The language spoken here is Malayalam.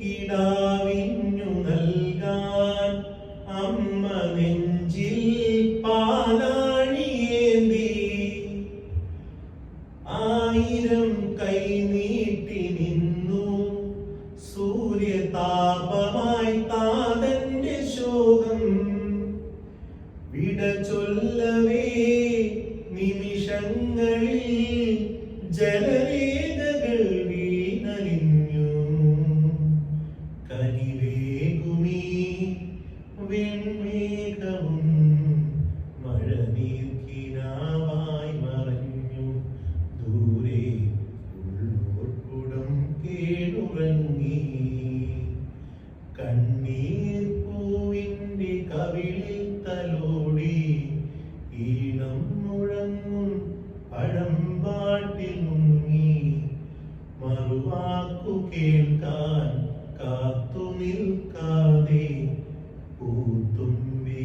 കിടാവിന്നു നൽകാൻ അമ്മ നെഞ്ചിൽ പാലാഴിയേന്തി ആയിരം കൈ നീട്ടി നിന്നു സൂര്യതാപമായി താതന്റെ ശോകം വിട ചൊല്ലവേ നിമിഷങ്ങളിൽ ജലരേഖകൾ വീണലിഞ്ഞു കനിവേകുമീ വെൺമേഘവും മഴനീർക്കിനാവായി മറഞ്ഞു ദൂരെ ഉള്ളോർക്കുടം കേടുറങ്ങി കണ്ണീർ പൂവിൻ്റെ കവിളിൽ തലോടി ഈണം മുഴങ്ങും പഴമ്പാട്ടിൽ മുങ്ങി മറുവാക്കു കേൾക്കാൻ കാത്തു നിൽക്കാതെ പൂത്തുമ്പി